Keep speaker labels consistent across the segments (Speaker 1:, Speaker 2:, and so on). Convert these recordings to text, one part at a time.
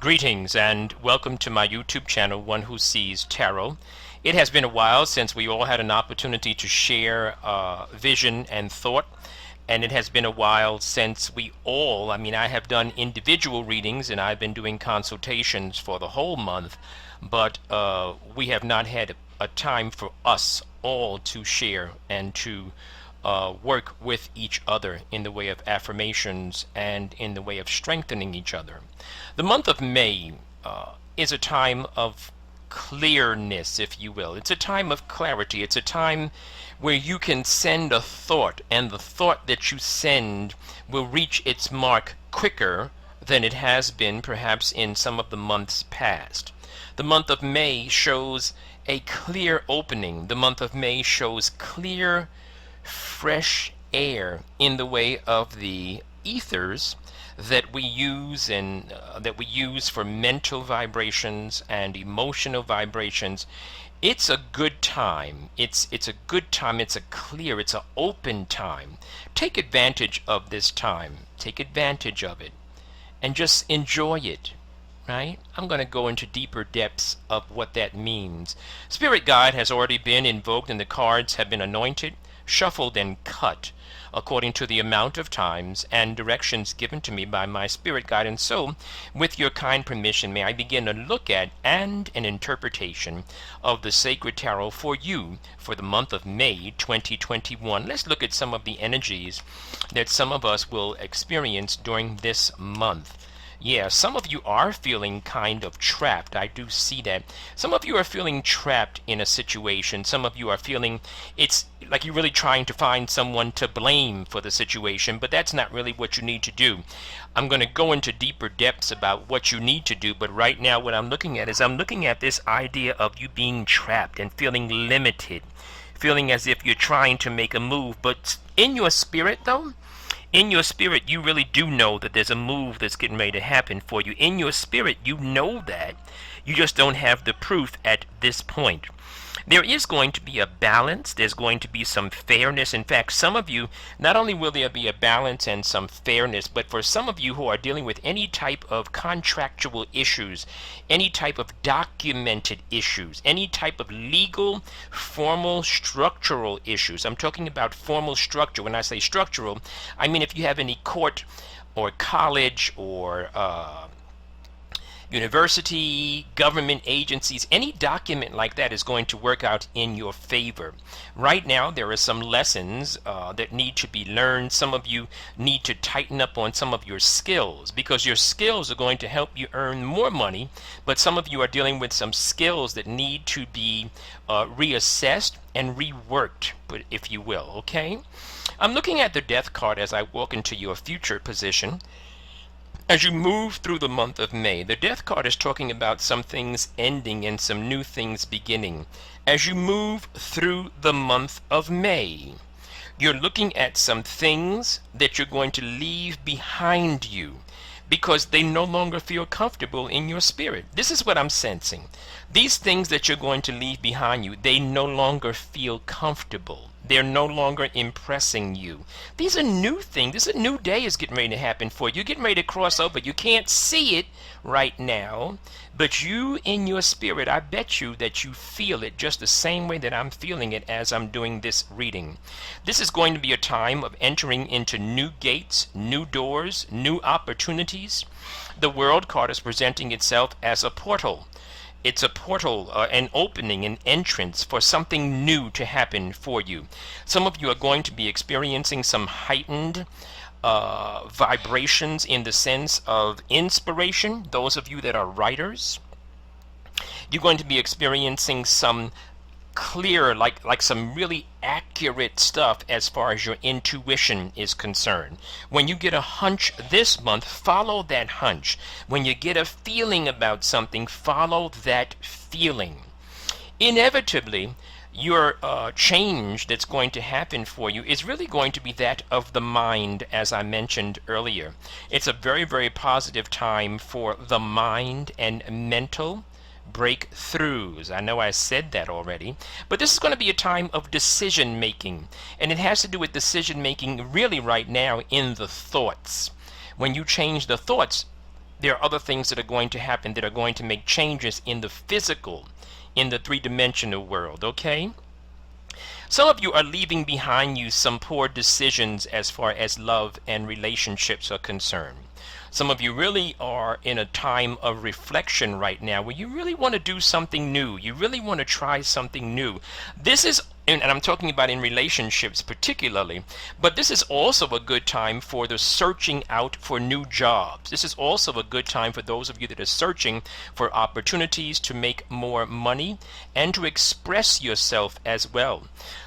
Speaker 1: Greetings and welcome to my YouTube channel, One Who Sees Tarot. It has been a while since we all had an opportunity to share vision and thought, and it has been a while since I have done individual readings and I've been doing consultations for the whole month, but we have not had a time for us all to share and to work with each other in the way of affirmations and in the way of strengthening each other. The month of May is a time of clearness, if you will. It's a time of clarity. It's a time where you can send a thought, and the thought that you send will reach its mark quicker than it has been perhaps in some of the months past. The month of May shows a clear opening. The month of May shows clear, fresh air in the way of the ethers that we use for mental vibrations and emotional vibrations. It's a good time. It's a good time. It's an open time. Take advantage of this time. Take advantage of it and just enjoy it. Right? I'm going to go into deeper depths of what that means. Spirit guide has already been invoked and the cards have been anointed, shuffled, and cut according to the amount of times and directions given to me by my spirit guide. And so, with your kind permission, may I begin a look at and an interpretation of the Sacred Tarot for you for the month of May 2021. Let's look at some of the energies that some of us will experience during this month. Yeah, some of you are feeling kind of trapped. I do see that. Some of you are feeling trapped in a situation. Some of you are feeling it's like you're really trying to find someone to blame for the situation, but that's not really what you need to do. I'm going to go into deeper depths about what you need to do, but right now what I'm looking at this idea of you being trapped and feeling limited, feeling as if you're trying to make a move, but in your spirit though, in your spirit, you really do know that there's a move that's getting ready to happen for you. In your spirit, you know that. You just don't have the proof at this point. There is going to be a balance. There's going to be some fairness. In fact, some of you, not only will there be a balance and some fairness, but for some of you who are dealing with any type of contractual issues, any type of documented issues, any type of legal, formal, structural issues. I'm talking about formal structure. When I say structural, I mean if you have any court or college or university, government agencies, any document like that is going to work out in your favor. Right now, there are some lessons that need to be learned. Some of you need to tighten up on some of your skills because your skills are going to help you earn more money, but some of you are dealing with some skills that need to be reassessed and reworked, if you will, okay? I'm looking at the Death card as I walk into your future position. As you move through the month of May, the Death card is talking about some things ending and some new things beginning. As you move through the month of May, you're looking at some things that you're going to leave behind you because they no longer feel comfortable in your spirit. This is what I'm sensing. These things that you're going to leave behind you, they no longer feel comfortable. They're no longer impressing you. These are new things. This is a new day is getting ready to happen for you. You're getting ready to cross over. You can't see it right now, but you in your spirit, I bet you that you feel it just the same way that I'm feeling it as I'm doing this reading. This is going to be a time of entering into new gates, new doors, new opportunities. The World card is presenting itself as a portal. It's a portal, an opening, an entrance for something new to happen for you. Some of you are going to be experiencing some heightened vibrations in the sense of inspiration. Those of you that are writers, you're going to be experiencing some clear, like some really accurate stuff as far as your intuition is concerned. When you get a hunch this month, follow that hunch. When you get a feeling about something, follow that feeling. Inevitably, your change that's going to happen for you is really going to be that of the mind, as I mentioned earlier. It's a very, very positive time for the mind and mental breakthroughs. I know I said that already, but this is going to be a time of decision making, and it has to do with decision making really right now in the thoughts. When you change the thoughts, There are other things that are going to happen that are going to make changes in the physical, in the three-dimensional world, okay? Some of you are leaving behind you some poor decisions as far as love and relationships are concerned. Some of you really are in a time of reflection right now where you really want to do something new. You really want to try something new. This is, and I'm talking about in relationships particularly, but this is also a good time for the searching out for new jobs. This is also a good time for those of you that are searching for opportunities to make more money and to express yourself as well.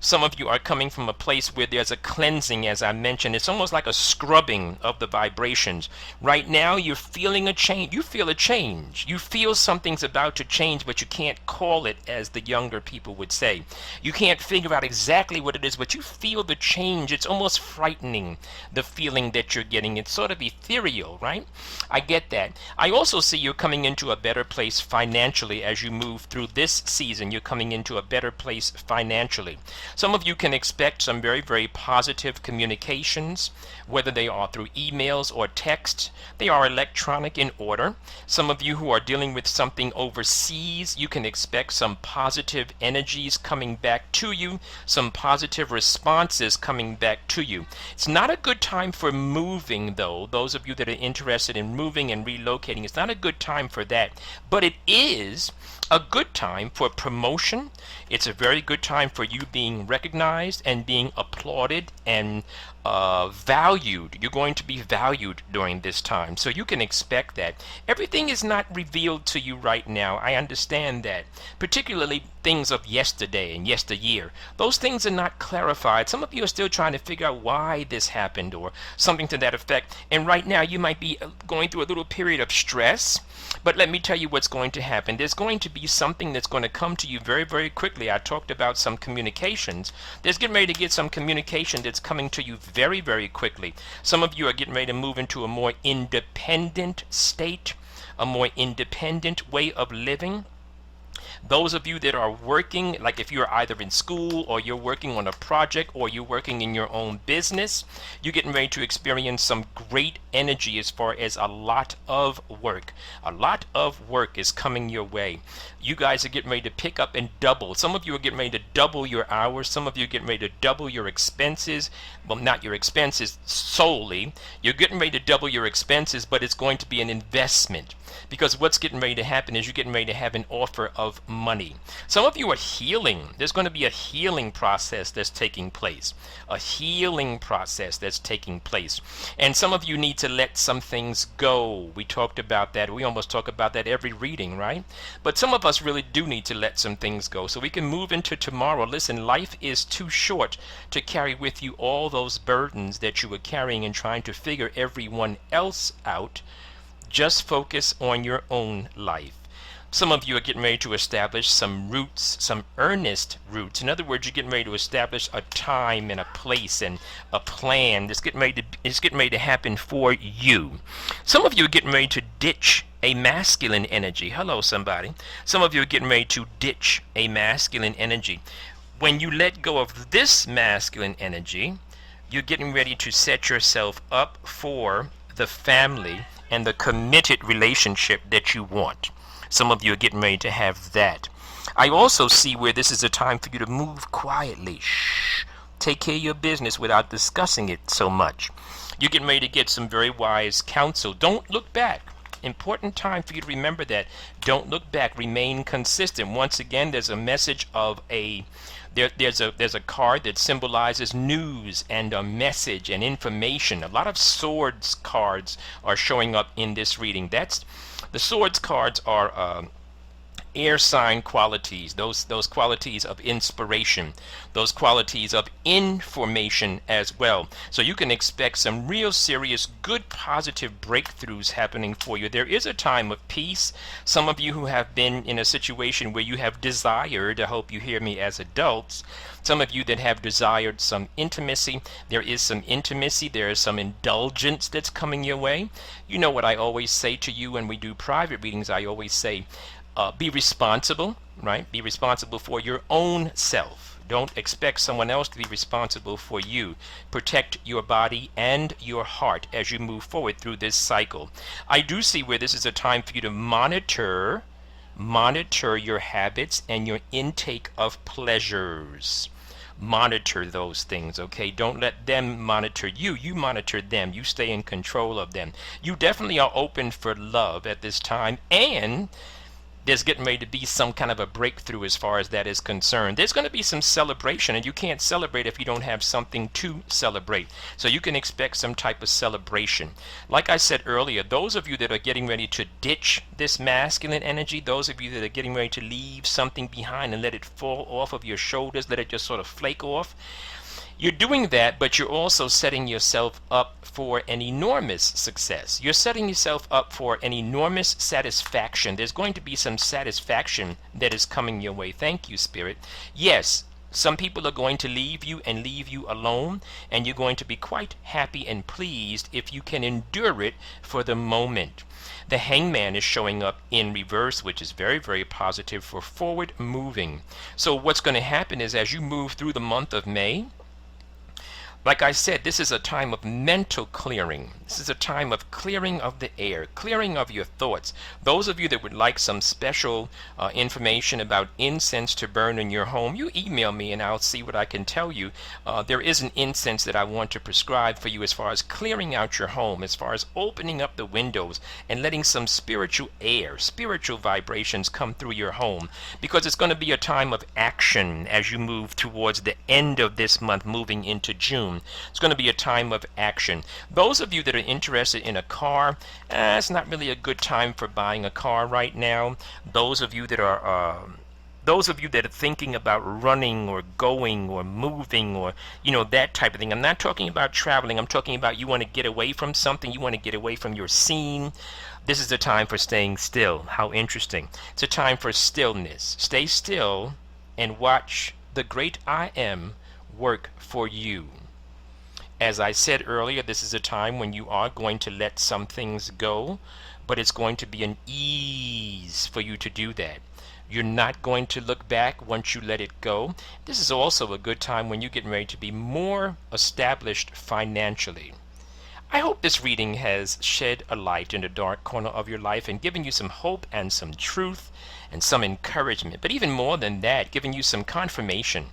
Speaker 1: Some of you are coming from a place where there's a cleansing, as I mentioned. It's almost like a scrubbing of the vibrations. Right now, you're feeling a change. You feel a change. You feel something's about to change, but you can't call it, as the younger people would say. You can't figure out exactly what it is, but you feel the change. It's almost frightening, the feeling that you're getting. It's sort of ethereal, right? I get that. I also see you're coming into a better place financially as you move through this season. You're coming into a better place financially. Some of you can expect some very, very positive communications, whether they are through emails or text. They are electronic in order. Some of you who are dealing with something overseas, you can expect some positive energies coming back to you, some positive responses coming back to you. It's not a good time for moving, though. Those of you that are interested in moving and relocating, it's not a good time for that. But it is a good time for promotion. It's a very good time for you being recognized and being applauded and valued. You're going to be valued during this time, so you can expect that. Everything is not revealed to you right now. I understand that, particularly things of yesterday and yesteryear. Those things are not clarified. Some of you are still trying to figure out why this happened or something to that effect, and right now you might be going through a little period of stress. But let me tell you what's going to happen. There's going to be something that's going to come to you very, very quickly. I talked about some communications. There's getting ready to get some communication that's coming to you very, very quickly. Some of you are getting ready to move into a more independent state, a more independent way of living. Those of you that are working, like if you're either in school or you're working on a project or you're working in your own business, you're getting ready to experience some great energy as far as a lot of work. A lot of work is coming your way. You guys are getting ready to pick up and double. Some of you are getting ready to double your hours. Some of you are getting ready to double your expenses. Well, not your expenses solely. You're getting ready to double your expenses, but it's going to be an investment. Because what's getting ready to happen is you're getting ready to have an offer of money. Some of you are healing. There's going to be a healing process that's taking place. A healing process that's taking place. And some of you need to let some things go. We talked about that. We almost talk about that every reading, right? But some of us really do need to let some things go so we can move into tomorrow. Listen, life is too short to carry with you all those burdens that you were carrying and trying to figure everyone else out. Just focus on your own life. Some of you are getting ready to establish some roots, some earnest roots. In other words, you're getting ready to establish a time and a place and a plan that's getting ready to happen for you. Some of you are getting ready to ditch a masculine energy. Hello, somebody. Some of you are getting ready to ditch a masculine energy. When you let go of this masculine energy, you're getting ready to set yourself up for the family and the committed relationship that you want. Some of you are getting ready to have that. I also see where this is a time for you to move quietly. Shh. Take care of your business without discussing it so much. You're getting ready to get some very wise counsel. Don't look back. Important time for you to remember that. Don't look back. Remain consistent. Once again, there's a message of there's a card that symbolizes news and a message and information. A lot of swords cards are showing up in this reading. The swords cards are air sign qualities, those qualities of inspiration, those qualities of information as well. So you can expect some real serious, good, positive breakthroughs happening for you. There is a time of peace. Some of you who have been in a situation where you have desired, I hope you hear me as adults, some of you that have desired some intimacy, there is some intimacy, there is some indulgence that's coming your way. You know what I always say to you when we do private readings, I always say, be responsible, right? Be responsible for your own self. Don't expect someone else to be responsible for you. Protect your body and your heart as you move forward through this cycle. I do see where this is a time for you to monitor your habits and your intake of pleasures. Monitor those things, okay? Don't let them monitor you. You monitor them. You stay in control of them. You definitely are open for love at this time, and there's getting ready to be some kind of a breakthrough as far as that is concerned. There's going to be some celebration, and you can't celebrate if you don't have something to celebrate. So you can expect some type of celebration. Like I said earlier, those of you that are getting ready to ditch this masculine energy, those of you that are getting ready to leave something behind and let it fall off of your shoulders, let it just sort of flake off, you're doing that, but you're also setting yourself up for an enormous success. You're setting yourself up for an enormous satisfaction. There's going to be some satisfaction that is coming your way. Thank you, Spirit. Yes, some people are going to leave you and leave you alone, and you're going to be quite happy and pleased if you can endure it for the moment. The Hangman is showing up in reverse, which is very, very positive for forward moving. So what's going to happen is as you move through the month of May, like I said, this is a time of mental clearing. This is a time of clearing of the air, clearing of your thoughts. Those of you that would like some special information about incense to burn in your home, you email me and I'll see what I can tell you. There is an incense that I want to prescribe for you as far as clearing out your home, as far as opening up the windows and letting some spiritual air, spiritual vibrations come through your home, because it's going to be a time of action as you move towards the end of this month, moving into June. It's going to be a time of action. Those of you that are interested in a car, it's not really a good time for buying a car right now. Those of you that are thinking about running or going or moving or that type of thing. I'm not talking about traveling. I'm talking about you want to get away from something. You want to get away from your scene. This is the time for staying still. How interesting. It's a time for stillness. Stay still and watch the great I Am work for you. As I said earlier, this is a time when you are going to let some things go, but it's going to be an ease for you to do that. You're not going to look back once you let it go. This is also a good time when you're getting ready to be more established financially. I hope this reading has shed a light in the dark corner of your life and given you some hope and some truth and some encouragement. But even more than that, giving you some confirmation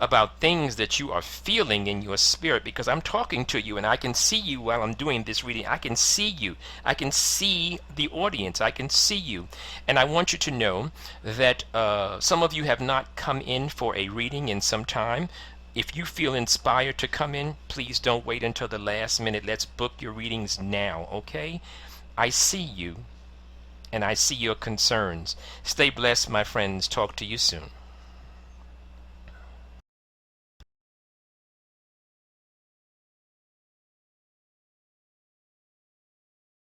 Speaker 1: about things that you are feeling in your spirit, because I'm talking to you and I can see you while I'm doing this reading. I can see you. I can see the audience. I can see you. And I want you to know that some of you have not come in for a reading in some time. If you feel inspired to come in, please don't wait until the last minute. Let's book your readings now, okay? I see you and I see your concerns. Stay blessed, my friends. Talk to you soon.